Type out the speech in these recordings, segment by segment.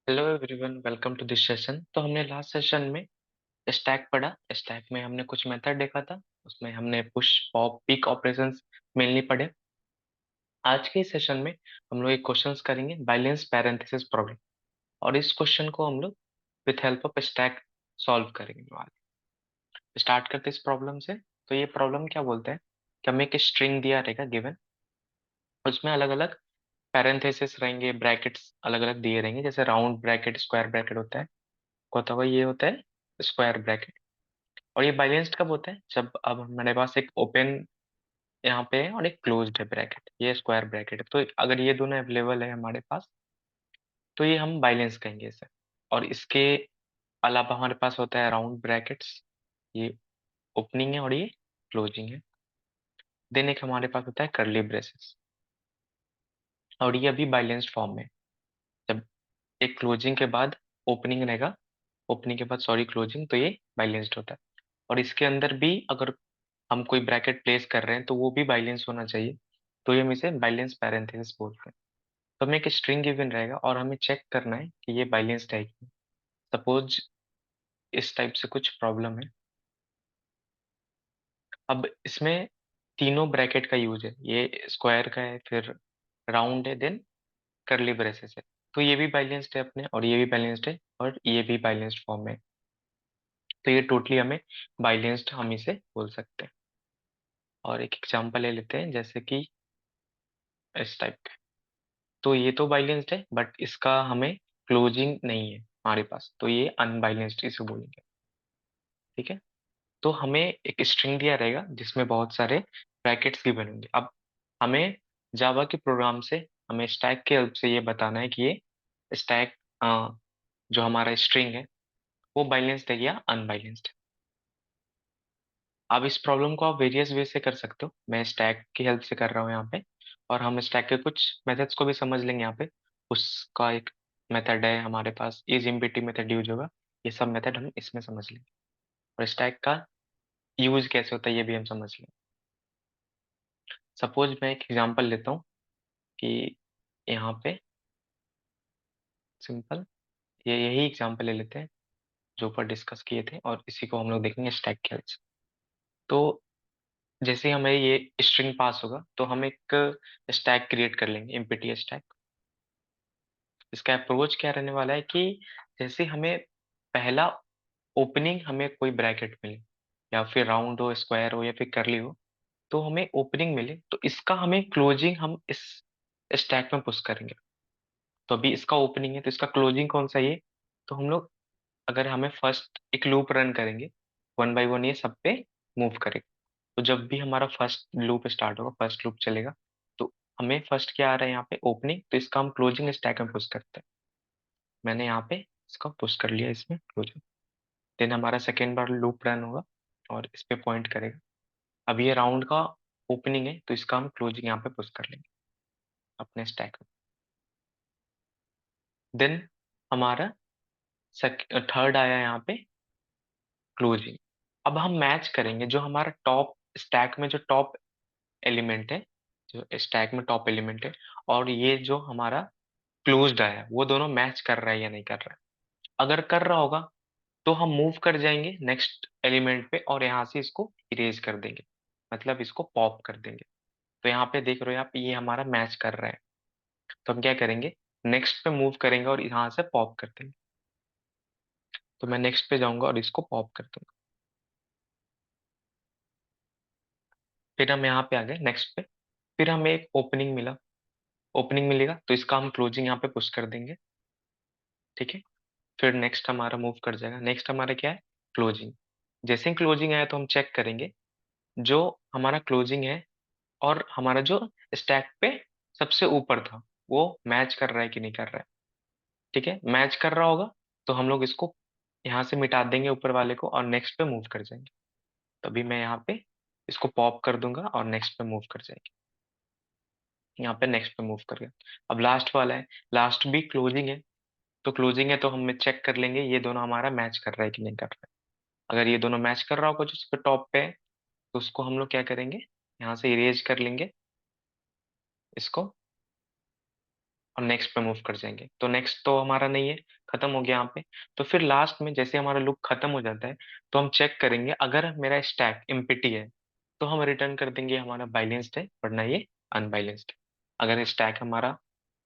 Hello everyone, welcome to this session. तो हमने last session में स्टैक पढ़ा। स्टैक में हमने कुछ मेथड देखा था। उसमें हमने push pop peek operations mainly पढ़े। आज के सेशन में हम लोग एक क्वेश्चंस करेंगे, बैलेंस पैरेंथेसिस प्रॉब्लम। और इस क्वेश्चन को हम लोग with help of stack solve करेंगे। स्टार्ट करते इस प्रॉब्लम से। तो ये प्रॉब्लम क्या बोलते हैं कि हमें एक स्ट्रिंग दिया रहेगा गिवन। उसमें अलग अलग पैरेंथेसिस रहेंगे, ब्रैकेट्स अलग अलग दिए रहेंगे। जैसे राउंड ब्रैकेट, स्क्वायर ब्रैकेट होता है। होता हुआ ये होता है स्क्वायर ब्रैकेट। और ये बैलेंस्ड कब होता है? जब अब हमारे पास एक ओपन यहाँ पे है और एक क्लोज्ड है ब्रैकेट, ये स्क्वायर ब्रैकेट है। तो अगर ये दोनों अवेलेबल है हमारे पास तो ये हम बैलेंस कहेंगे इसे। और इसके अलावा हमारे पास होता है राउंड ब्रैकेट्स, ये ओपनिंग है और ये क्लोजिंग है। देन एक हमारे पास होता है कर्ली ब्रेसेस, और ये अभी बैलेंस्ड फॉर्म में है। जब एक क्लोजिंग के बाद ओपनिंग रहेगा, ओपनिंग के बाद सॉरी क्लोजिंग, तो ये बैलेंस्ड होता है। और इसके अंदर भी अगर हम कोई ब्रैकेट प्लेस कर रहे हैं तो वो भी बैलेंस होना चाहिए। तो ये हम इसे बैलेंस पैरेंथेसिस बोलते हैं। तो हमें एक स्ट्रिंग गिवन रहेगा और हमें चेक करना है कि ये बैलेंस्ड है कि नहीं। सपोज इस टाइप से कुछ प्रॉब्लम है। अब इसमें तीनों ब्रैकेट का यूज है, ये स्क्वायर का है, फिर राउंड है, देन कर्ली ब्रेसेस है। तो ये भी बैलेंस्ड है अपने, और ये भी बैलेंस्ड है, और ये भी बैलेंस्ड फॉर्म में है। तो ये टोटली हमें बैलेंस्ड हम इसे बोल सकते हैं। और एक एग्जांपल ले लेते हैं, जैसे कि इस टाइप। तो ये तो बैलेंस्ड है बट इसका हमें क्लोजिंग नहीं है हमारे पास, तो ये अनबैलेंस्ड इसे बोलेंगे। ठीक है। तो हमें एक स्ट्रिंग दिया रहेगा जिसमें बहुत सारे ब्रैकेट्स भी बनेंगे। अब हमें जावा के प्रोग्राम से हमें स्टैक के हेल्प से ये बताना है कि ये स्टैक जो हमारा स्ट्रिंग है वो बैलेंस्ड है या अनबैलेंस्ड है। अब इस प्रॉब्लम को आप वेरियस वे से कर सकते हो। मैं स्टैक की हेल्प से कर रहा हूँ यहाँ पे, और हम स्टैक के कुछ मेथड्स को भी समझ लेंगे यहाँ पे। उसका एक मेथड है हमारे पास, इज एम्प्टी मेथड यूज होगा। ये सब मेथड हम इसमें समझ लेंगे, और स्टैक का यूज कैसे होता है ये भी हम समझ लेंगे। सपोज मैं एक एग्जांपल लेता हूँ कि यहाँ पे सिंपल ये यही एग्जांपल ले लेते हैं जो ऊपर डिस्कस किए थे, और इसी को हम लोग देखेंगे स्टैक की हेल्प से। तो जैसे ही हमें ये स्ट्रिंग पास होगा तो हम एक स्टैक क्रिएट कर लेंगे, एम्प्टी स्टैक। इसका अप्रोच क्या रहने वाला है कि जैसे हमें पहला ओपनिंग हमें कोई ब्रैकेट मिले, या फिर राउंड हो, स्क्वायर हो, या फिर कर्ली हो, तो हमें ओपनिंग मिले तो इसका हमें क्लोजिंग हम इस स्टैक में पुश करेंगे। तो अभी इसका ओपनिंग है तो इसका क्लोजिंग कौन सा ये। तो हम लोग अगर हमें फर्स्ट एक लूप रन करेंगे, वन बाई वन ये सब पे मूव करेगा। तो जब भी हमारा फर्स्ट लूप स्टार्ट होगा, फर्स्ट लूप चलेगा, तो हमें फर्स्ट क्या आ रहा है यहाँ पे ओपनिंग, तो इसका हम क्लोजिंग स्टैक में पुश करते हैं। मैंने यहाँ पे इसका पुश कर लिया इसमें क्लोजिंग। देन हमारा सेकेंड बार लूप रन होगा और इस पे पॉइंट करेगा। अब ये राउंड का ओपनिंग है तो इसका हम क्लोजिंग यहाँ पे पुश कर लेंगे अपने स्टैक में। देन हमारा थर्ड आया यहाँ पे क्लोजिंग। अब हम मैच करेंगे जो हमारा टॉप स्टैक में जो टॉप एलिमेंट है, जो स्टैक में टॉप एलिमेंट है, और ये जो हमारा क्लोज्ड आया, वो दोनों मैच कर रहा है या नहीं कर रहा है। अगर कर रहा होगा तो हम मूव कर जाएंगे नेक्स्ट एलिमेंट पे और यहाँ से इसको इरेज कर देंगे, मतलब इसको पॉप कर देंगे। तो यहाँ पे देख रहे हो आप, ये हमारा मैच कर रहा है। तो हम क्या करेंगे, नेक्स्ट पे मूव करेंगे और यहाँ से पॉप कर देंगे। तो मैं नेक्स्ट पे जाऊंगा और इसको पॉप कर दूंगा। फिर हम यहाँ पे आ गए नेक्स्ट पे। फिर हमें एक ओपनिंग मिला, ओपनिंग मिलेगा तो इसका हम क्लोजिंग यहाँ पे पुश कर देंगे। ठीक है। फिर नेक्स्ट हमारा मूव कर जाएगा, नेक्स्ट हमारा क्या है, क्लोजिंग। जैसे ही क्लोजिंग आया तो हम चेक करेंगे जो हमारा क्लोजिंग है और हमारा जो स्टैक पे सबसे ऊपर था वो मैच कर रहा है कि नहीं कर रहा है। ठीक है, मैच कर रहा होगा तो हम लोग इसको यहाँ से मिटा देंगे ऊपर वाले को और नेक्स्ट पे मूव कर जाएंगे। तभी मैं यहाँ पे इसको पॉप कर दूंगा और नेक्स्ट पे मूव कर जाएंगे। यहाँ पे नेक्स्ट पे मूव कर गया। अब लास्ट वाला है, लास्ट भी क्लोजिंग है। तो क्लोजिंग है तो हम चेक कर लेंगे ये दोनों हमारा मैच कर रहा है कि नहीं कर रहा है। अगर ये दोनों मैच कर रहा होगा जो उसके टॉप पे है तो उसको हम लोग क्या करेंगे, यहाँ से इरेज कर लेंगे इसको, हम नेक्स्ट पे मूव कर जाएंगे। तो नेक्स्ट तो हमारा नहीं है, खत्म हो गया यहाँ पे। तो फिर लास्ट में जैसे हमारा लूप खत्म हो जाता है, तो हम चेक करेंगे अगर मेरा स्टैक एम्प्टी है तो हम रिटर्न कर देंगे हमारा बैलेंस्ड है, वरना ये अनबैलेंस्ड है। अगर स्टैक हमारा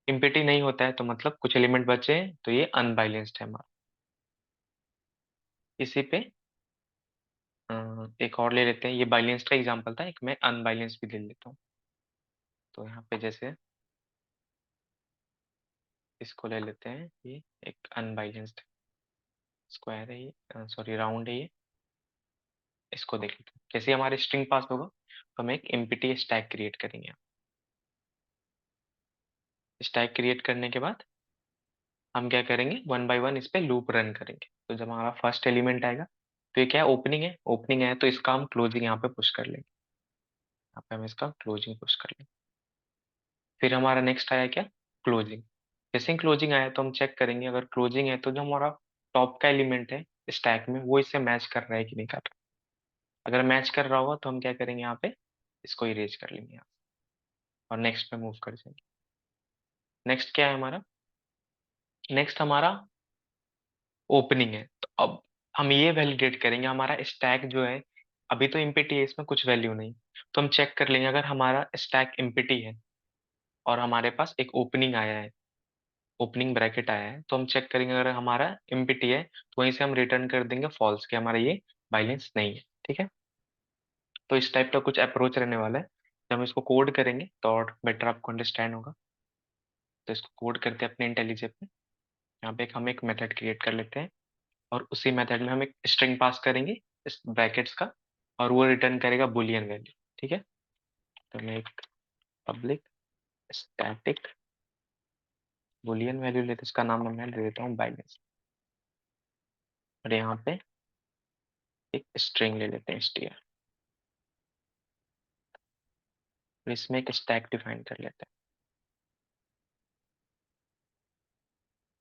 एम्प्टी नहीं होता है तो मतलब कुछ एलिमेंट बचे हैं तो ये अनबैलेंस्ड है हमारा। इसी पे एक और ले लेते हैं, ये बैलेंस्ड का एग्जांपल था, एक मैं अनबैलेंस्ड भी ले लेता हूँ। तो यहाँ पे जैसे इसको ले लेते हैं, ये एक अनबैलेंस्ड स्क्वायर है ये, सॉरी राउंड है ये। इसको देख लेते हैं जैसे हमारे स्ट्रिंग पास होगा तो हम एक एम्प्टी स्टैक क्रिएट करेंगे। स्टैक क्रिएट करने के बाद हम क्या करेंगे, वन बाय वन इस पे लूप रन करेंगे। तो जब हमारा फर्स्ट एलिमेंट आएगा तो ये क्या है, ओपनिंग है, ओपनिंग है तो इसका हम क्लोजिंग यहाँ पे पुश कर लेंगे। यहाँ पे हम इसका क्लोजिंग पुश कर लेंगे। फिर हमारा नेक्स्ट आया क्या, क्लोजिंग। जैसे ही क्लोजिंग आया तो हम चेक करेंगे, अगर क्लोजिंग है तो जो हमारा टॉप का एलिमेंट है स्टैक में वो इससे मैच कर रहा है कि नहीं कर रहा। अगर मैच कर रहा होगा तो हम क्या करेंगे, यहाँ पे इसको इरेज कर लेंगे यहाँ, और नेक्स्ट पे मूव कर जाएंगे। नेक्स्ट क्या है हमारा, नेक्स्ट हमारा ओपनिंग है। तो अब हम ये वैलिडेट करेंगे हमारा स्टैक जो है, अभी तो एम्प्टी है इसमें कुछ वैल्यू नहीं, तो हम चेक कर लेंगे अगर हमारा स्टैक एम्प्टी है और हमारे पास एक ओपनिंग आया है, ओपनिंग ब्रैकेट आया है, तो हम चेक करेंगे अगर हमारा एम्प्टी है तो वहीं से हम रिटर्न कर देंगे फॉल्स कि हमारा ये बैलेंस नहीं है। ठीक है, तो इस टाइप का कुछ अप्रोच रहने वाला है। जब हम इसको कोड करेंगे तो और बेटर आपको अंडरस्टैंड होगा। तो इसको कोड करते हैं अपने इंटेलिजेंट में। यहाँ पे हम एक मेथड क्रिएट कर लेते हैं और उसी मेथड में हम एक स्ट्रिंग पास करेंगे इस ब्रैकेट्स का, और वो रिटर्न करेगा बुलियन वैल्यू। ठीक है, तो मैं एक पब्लिक स्टैटिक बुलियन वैल्यू लेते, इसका नाम मैं दे देता हूँ बैलेंस, और यहाँ पे एक स्ट्रिंग ले लेते हैं str, और इसमें एक स्टैक डिफाइन कर लेते हैं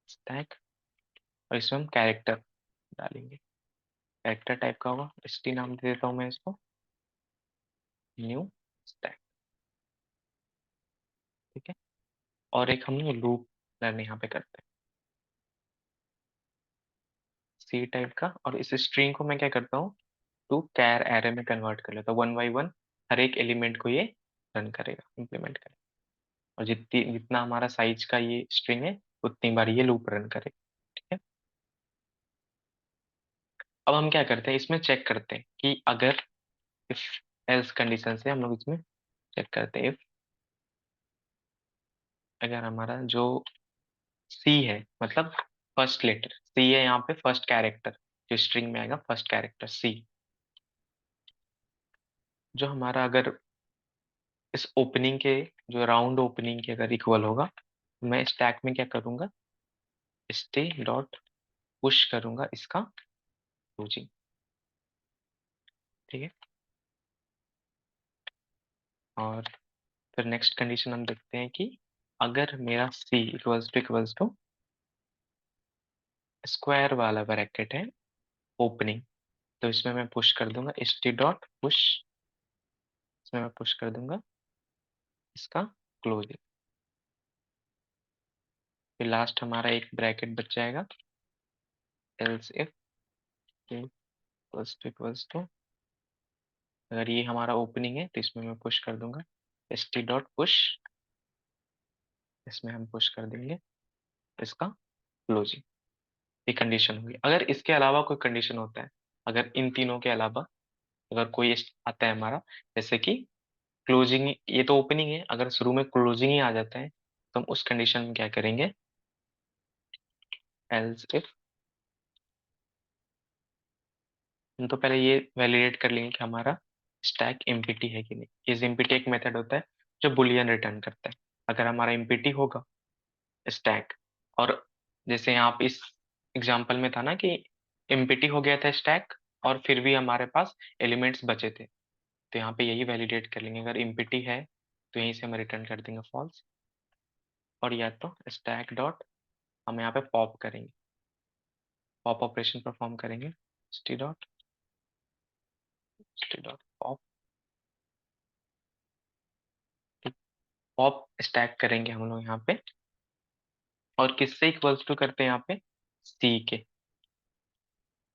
स्टैक, और इसमें हम कैरेक्टर डालेंगे। कैरेक्टर टाइप का होगा, st नाम दे देता हूँ मैं इसको, न्यू स्टैक। ठीक है, और एक हम लूप लर्न यहाँ पे करते हैं सी टाइप का, और इस स्ट्रिंग को मैं क्या करता हूँ टू कैर एरे में कन्वर्ट कर लेता हूँ। वन बाई वन हर एक एलिमेंट को ये रन करेगा, इम्प्लीमेंट करेगा, और जितनी जितना हमारा साइज का ये स्ट्रिंग है उतनी बार ये लूप रन करेगा। ठीक है, अब हम क्या करते हैं, इसमें चेक करते हैं कि अगर इफ एल्स कंडीशन से हम लोग इसमें चेक करते हैं, इफ अगर हमारा जो सी है, मतलब फर्स्ट लेटर सी है यहाँ पे, फर्स्ट कैरेक्टर जो स्ट्रिंग में आएगा, फर्स्ट कैरेक्टर सी, जो हमारा अगर इस ओपनिंग के, जो राउंड ओपनिंग के अगर इक्वल होगा, तो मैं स्टैक में क्या करूंगा, स्टे डॉट पुश करूंगा इसका क्लोजिंग। ठीक है, और फिर नेक्स्ट कंडीशन हम देखते हैं कि अगर मेरा सी इक्वल्स टू स्क्वायर वाला ब्रैकेट है ओपनिंग, तो इसमें मैं पुश कर दूंगा st डॉट पुश, इसमें मैं पुश कर दूंगा इसका क्लोजिंग। फिर लास्ट हमारा एक ब्रैकेट बच जाएगा, एल्स इफ इक्वल्स टू अगर ये हमारा ओपनिंग है तो इसमें मैं पुश कर दूंगा st डॉट पुश, इसमें हम पुश कर देंगे इसका क्लोजिंग। ये कंडीशन होगी। अगर इसके अलावा कोई कंडीशन होता है, अगर इन तीनों के अलावा अगर कोई आता है हमारा, जैसे कि क्लोजिंग, ये तो ओपनिंग है, अगर शुरू में क्लोजिंग ही आ जाता है तो हम उस कंडीशन में क्या करेंगे, एल्स इफ, हम तो पहले ये वैलिडेट कर लेंगे कि हमारा स्टैक एम्प्टी है कि नहीं। इस एम्प्टी एक मेथड होता है जो बुलियन रिटर्न करता है। अगर हमारा एम्प्टी होगा स्टैक, और जैसे यहाँ पे इस एग्जांपल में था ना कि एम्प्टी हो गया था स्टैक और फिर भी हमारे पास एलिमेंट्स बचे थे, तो यहाँ पे यही वैलिडेट कर लेंगे, अगर एम्प्टी है तो यहीं से हम रिटर्न कर देंगे फॉल्स, और या तो स्टैक डॉट हम यहाँ पे पॉप करेंगे, पॉप ऑपरेशन परफॉर्म करेंगे, st dot pop, pop stack करेंगे हम लोग यहाँ पे, और किससे इक्वल्स टू करते हैं यहाँ पे, सी के,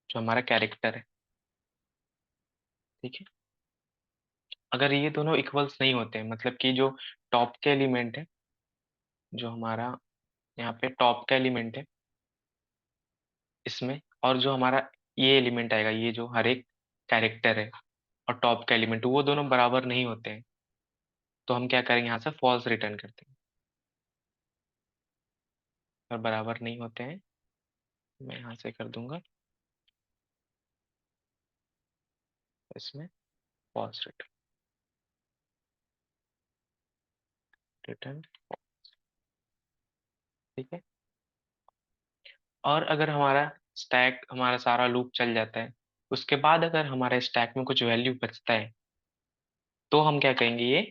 जो हमारा कैरेक्टर है। ठीक है, अगर ये दोनों इक्वल्स नहीं होते हैं, मतलब कि जो टॉप के एलिमेंट है, जो हमारा यहाँ पे टॉप का एलिमेंट है इसमें, और जो हमारा ये एलिमेंट आएगा, ये जो हर एक कैरेक्टर है और टॉप का एलिमेंट, वो दोनों बराबर नहीं होते हैं, तो हम क्या करेंगे, यहाँ से फॉल्स रिटर्न करते हैं। और बराबर नहीं होते हैं, मैं यहाँ से कर दूंगा इसमें फॉल्स रिटर्न, रिटर्न। ठीक है, और अगर हमारा स्टैक, हमारा सारा लूप चल जाता है, उसके बाद अगर हमारे स्टैक में कुछ वैल्यू बचता है, तो हम क्या कहेंगे, ये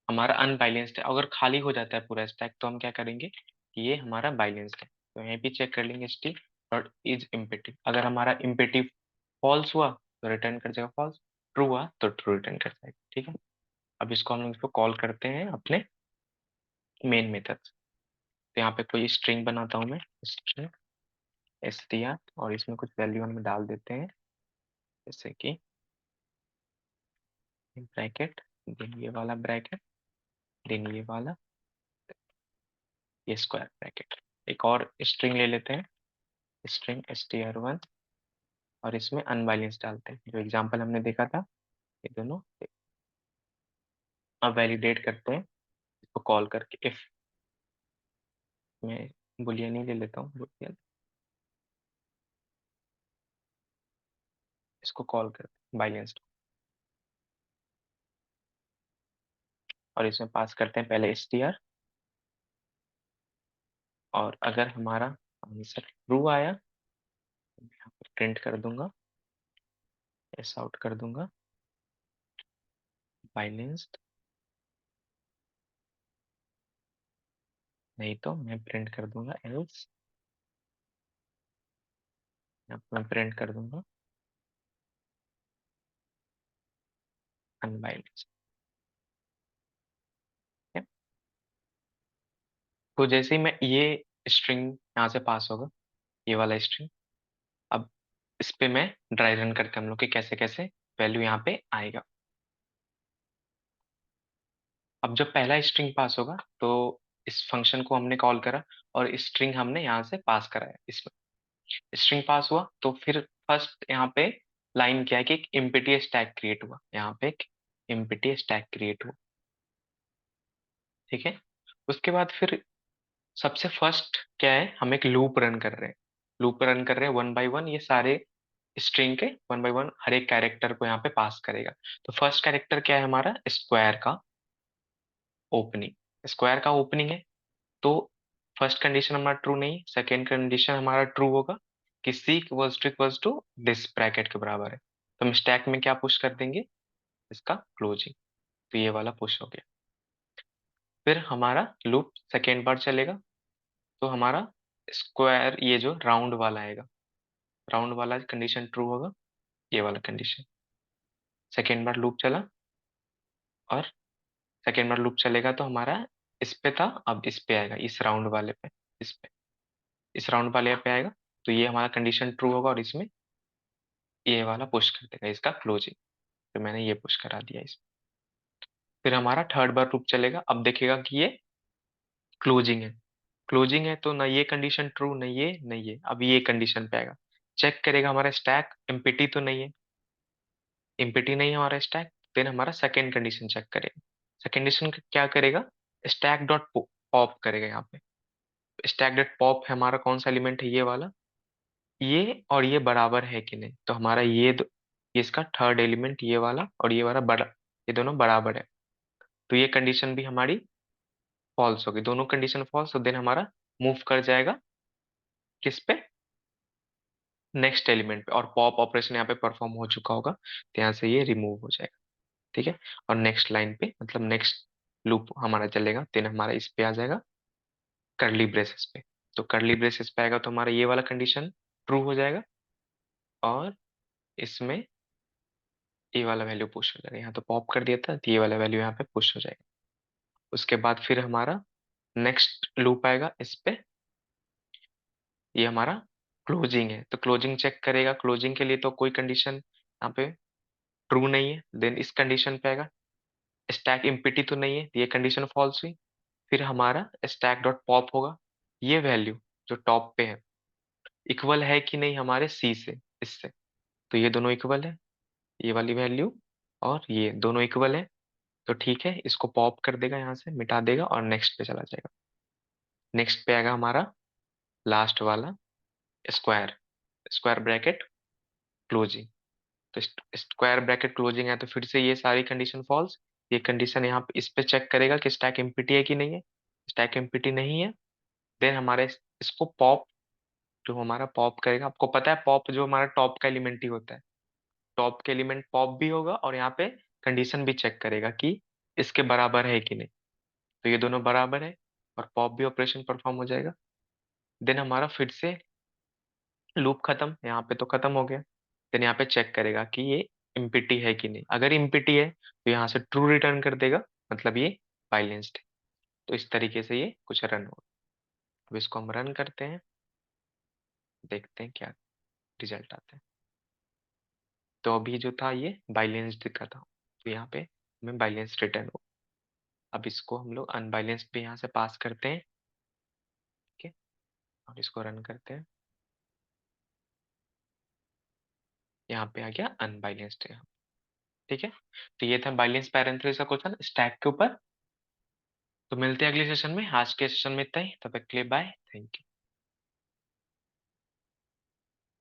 हमारा अनबैलेंस्ड है। अगर खाली हो जाता है पूरा स्टैक, तो हम क्या करेंगे कि ये हमारा बैलेंस्ड है। तो यहीं भी चेक कर लेंगे स्टिल और इज इम्पेटिव। अगर हमारा इम्पेटिव फॉल्स हुआ तो रिटर्न कर जाएगा फॉल्स, ट्रू हुआ तो ट्रू रिटर्न कर जाएगा। ठीक है, अब इसको हम लोग इसको कॉल करते हैं अपने मेन मेथड। तो यहाँ पे कोई स्ट्रिंग बनाता हूँ मैं, स्ट्रिंग str, और इसमें कुछ वैल्यू हम डाल देते हैं, जैसे कि ब्रैकेट, देन ये वाला ब्रैकेट, देन ये वाला, ये स्क्वायर ब्रैकेट। एक और स्ट्रिंग ले लेते हैं, स्ट्रिंग str1, और इसमें अनबैलेंस डालते हैं, जो एग्जांपल हमने देखा था, ये दोनों। अब वैलिडेट करते हैं इसको कॉल करके, इफ, मैं बुलियन ही ले लेता हूँ, बुलियन, इसको कॉल करते हैं बैलेंस्ड, और इसमें पास करते हैं पहले str, और अगर हमारा आंसर ट्रू आया तो मैं यहाँ पर प्रिंट कर दूंगा, एस आउट कर दूंगा बैलेंस्ड, नहीं तो मैं प्रिंट कर दूंगा एल्स, यहाँ पर मैं प्रिंट कर दूंगा अनबैलेंस्ड। तो जैसे ही मैं ये स्ट्रिंग यहाँ से पास होगा, ये वाला स्ट्रिंग, अब इस पे मैं ड्राई रन करके हम लोग के कैसे कैसे वैल्यू यहाँ पे आएगा। अब जब पहला स्ट्रिंग पास होगा, तो इस फंक्शन को हमने कॉल करा और स्ट्रिंग हमने यहाँ से पास कराया, इसमें स्ट्रिंग पास हुआ, तो फिर फर्स्ट यहाँ पे लाइन क्या है कि एक एम्प्टी स्टैक क्रिएट हुआ, यहाँ पे एक एम्प्टी स्टैक क्रिएट हुआ। ठीक है, उसके बाद फिर सबसे फर्स्ट क्या है, हम एक लूप रन कर रहे हैं, लूप रन कर रहे हैं, वन बाय वन ये सारे स्ट्रिंग के वन बाय वन हर एक कैरेक्टर को यहाँ पे पास करेगा। तो फर्स्ट कैरेक्टर क्या है हमारा, स्क्वायर का ओपनिंग, स्क्वायर का ओपनिंग है, तो फर्स्ट कंडीशन हमारा ट्रू नहीं, सेकेंड कंडीशन हमारा ट्रू होगा कि सी इक्वल्स टू दिस ब्रैकेट के बराबर है, तो हम स्टैक में क्या पुश कर देंगे, इसका क्लोजिंग, तो ये वाला पुश हो गया। फिर हमारा लूप सेकेंड बार चलेगा, तो हमारा स्क्वायर ये जो राउंड वाला आएगा, राउंड वाला कंडीशन ट्रू होगा, ये वाला कंडीशन। सेकेंड बार लूप चला, और सेकेंड बार लूप चलेगा तो हमारा इस पे था, अब इस पे आएगा, इस राउंड वाले पे, इस पे, इस राउंड वाले पे आएगा, तो ये हमारा कंडीशन ट्रू होगा, और इसमें ये वाला पुश कर देगा इसका क्लोजिंग, तो मैंने ये पुश करा दिया इसमें। फिर हमारा थर्ड बार लूप चलेगा, अब देखेगा कि ये क्लोजिंग है, क्लोजिंग है तो ना ये कंडीशन ट्रू, नहीं ये, नहीं ये, अब ये कंडीशन पे आएगा, चेक करेगा हमारा स्टैक एम्प्टी तो नहीं है, एम्प्टी नहीं है हमारा स्टैक, फिर हमारा सेकेंड कंडीशन चेक करेगा, सेकेंड कंडीशन क्या करेगा, स्टैक डॉट पॉप करेगा, यहाँ पे स्टैक डॉट पॉप है हमारा कौन सा एलिमेंट है, ये वाला, ये और ये बराबर है कि नहीं, तो हमारा ये इसका थर्ड एलिमेंट ये वाला और ये वाला बड़ा, ये दोनों बराबर है, तो ये कंडीशन भी हमारी फॉल्स होगी, दोनों कंडीशन फॉल्स, तो देन हमारा मूव कर जाएगा किस पे, नेक्स्ट एलिमेंट पे, और पॉप ऑपरेशन यहाँ पे परफॉर्म हो चुका होगा, तो यहाँ से ये रिमूव हो जाएगा। ठीक है, और नेक्स्ट लाइन पे, मतलब नेक्स्ट लूप हमारा चलेगा, देन हमारा इस पे आ जाएगा करली ब्रेसेस पे, तो करली ब्रेसेस पे आएगा तो हमारा ये वाला कंडीशन ट्रू हो जाएगा, और इसमें ये वाला वैल्यू पुश हो जाएगा, यहाँ तो पॉप कर दिया था, तो ये वाला वैल्यू यहाँ पे पुश हो जाएगा। उसके बाद फिर हमारा नेक्स्ट लूप आएगा इस पे, ये हमारा क्लोजिंग है, तो क्लोजिंग चेक करेगा। क्लोजिंग के लिए तो कोई कंडीशन यहाँ पे ट्रू नहीं है, देन इस कंडीशन पे आएगा स्टैक एम्प्टी तो नहीं है, ये कंडीशन फॉल्स हुई। फिर हमारा स्टैक डॉट पॉप होगा, ये वैल्यू जो टॉप पे है इक्वल है कि नहीं हमारे सी से, इससे, तो ये दोनों इक्वल है, ये वाली वैल्यू और ये दोनों इक्वल है, तो ठीक है, इसको पॉप कर देगा, यहाँ से मिटा देगा और नेक्स्ट पे चला जाएगा। नेक्स्ट पे आएगा हमारा लास्ट वाला स्क्वायर, स्क्वायर ब्रैकेट क्लोजिंग। तो स्क्वायर ब्रैकेट क्लोजिंग है, तो फिर से ये सारी कंडीशन फॉल्स। ये कंडीशन यहाँ पे इस पे चेक करेगा कि स्टैक एम्प्टी है कि नहीं है, स्टैक एम्प्टी नहीं है। देन हमारे इसको पॉप, जो हमारा पॉप करेगा, आपको पता है पॉप जो हमारा टॉप का एलिमेंट ही होता है, टॉप के एलिमेंट पॉप भी होगा और यहाँ पे कंडीशन भी चेक करेगा कि इसके बराबर है कि नहीं, तो ये दोनों बराबर है और पॉप भी ऑपरेशन परफॉर्म हो जाएगा। देन हमारा फिर से लूप खत्म, यहाँ पे तो खत्म हो गया। देन यहाँ पे चेक करेगा कि ये इम्पिटी है कि नहीं, अगर इम्पिटी है तो यहाँ से ट्रू रिटर्न कर देगा, मतलब ये बाइलेंस्ड है। तो इस तरीके से ये कुछ रन होगा। अब इसको हम रन करते हैं, देखते हैं क्या रिजल्ट आता है। तो अभी जो था ये बाइलेंस्ड का था, तो यहाँ पे हमें बाइलेंस रिटर्न हो। अब इसको हम लोग अनबाइलेंस्ड पे यहाँ से पास करते हैं, ठीक है, और इसको रन करते हैं, यहाँ पे आ गया अनबाइलेंस्ड है। ठीक है, तो ये था बाइलेंस पैरेंथेसिस का क्वेश्चन स्टैक के ऊपर। तो मिलते हैं अगले सेशन में, आज के सेशन में इतना ही, तब तक के लिए बाय, थैंक यू।